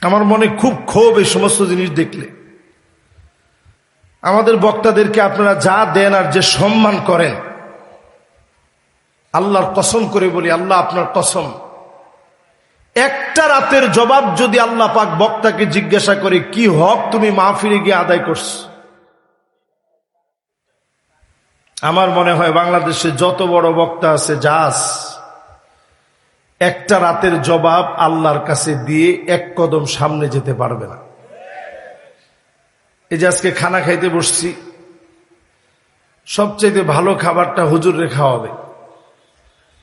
আমার মনে খুব ক্ষোভ এই সমস্ত জিনিস দেখলে। আমাদের বক্তাদেরকে আপনারা যা দেন আর যে সম্মান করেন, আল্লাহর কসম করে বলি, আল্লাহ আপনার কসম, একটা রাতের জবাব যদি আল্লাহ পাক বক্তাকে জিজ্ঞাসা করে কি হক তুমি মাহফিলে গিয়ে আদায় করছো, আমার মনে হয় বাংলাদেশে যত বড় বক্তা আছে জাস, একটা রাতের জবাব আল্লাহর কাছে দিয়ে এক কদম সামনে যেতে পারবে না। এই যে আজকে খানা খাইতে বসছি, সবচেয়ে ভালো খাবারটা হুজুরে খাওয়াবে।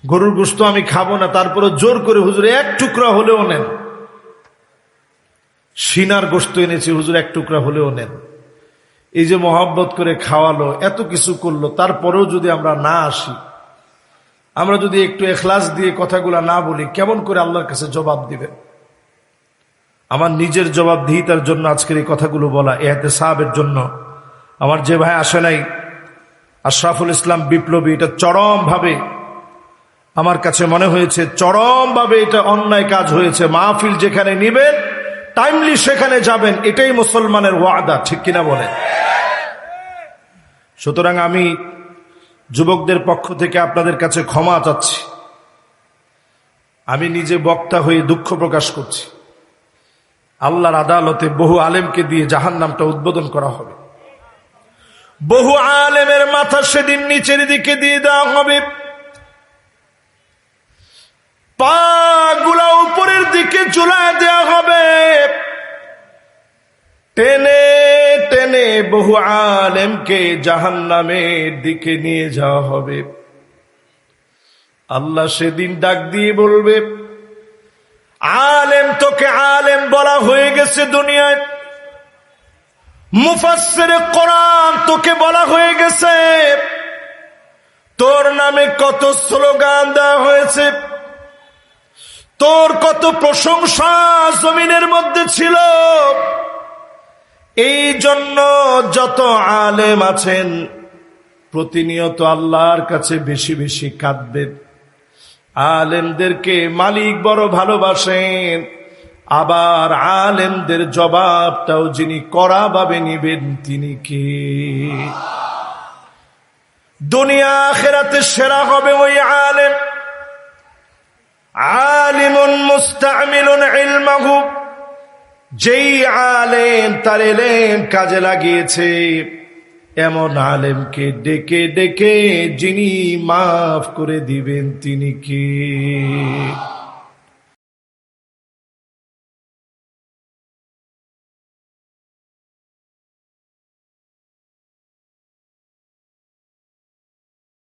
গরুর গোশত আমি খাবো না, তারপরে জোর করে হুজুর এক টুকরা হলেও নেন। সিনার গোশত এনেছি, হুজুর এক টুকরা হলেও নেন। এই যে মহব্বত করে খাওয়ালো, এত কিছু করলো, তারপরেও যদি আমরা না আসি, আমরা যদি একটু এখলাস দিয়ে কথাগুলা না বলি, কেমন করে আল্লাহর কাছে জবাব দিবেন? আমার নিজের জবাবদিহিতার জন্য আজকের এই কথাগুলো বলা, ইহতেসাবের জন্য। আমার যে ভাই আসে নাই, আশরাফুল ইসলাম বিপ্লবী, এটা চরম ভাবে আমার কাছে মনে হয়েছে, চরম ভাবে এটা অন্যায় কাজ হয়েছে। মাহফিল যেখানে নিবেন টাইমলি সেখানে যাবেন, এটাই মুসলমানের ওয়াদা, ঠিক কিনা বলেন? সুতরাং আমি যুবকদের পক্ষ থেকে আপনাদের কাছে ক্ষমা চাচ্ছি। আমি নিজে বক্তা হয়ে দুঃখ প্রকাশ করছি। আল্লাহর আদালতে বহু আলেমকে দিয়ে জাহান্নামটা উদ্বোধন করা হবে। বহু আলেমের মাথা সেদিন নিচের দিকে দিয়ে দেওয়া হবে, পা গুলা উপরের দিকে ঝুলায় দেওয়া হবে। টেনে টেনে বহু আলেমকে জাহান্নামের দিকে নিয়ে যাওয়া হবে। আল্লাহ সেদিন ডাক দিয়ে বলবে, আলেম, তোকে আলেম বলা হয়ে গেছে দুনিয়ায়, মুফাসসিরে কোরআন তোকে বলা হয়ে গেছে, তোর নামে কত স্লোগান দেওয়া হয়েছে, তোর কত প্রশংসা জমিনের মধ্যে ছিল। এই জন্য যত আলেম আছেন প্রতিনিয়ত আল্লাহর কাছে বেশি বেশি কাঁদবেন। আলেমদেরকে মালিক বড় ভালোবাসেন, আবার আলেমদের জবাবটাও যিনি কড়া ভাবে নিবেন তিনি কে? দুনিয়া আখিরাতে সেরা হবে ওই আলেম, আলিমুন মুস্তামিলুন ইলমাহু, যেই আলেম তার ইলম কাজে লাগিয়েছে, এমন আলেমকে ডেকে ডেকে যিনি মাফ করে দিবেন তিনি কে?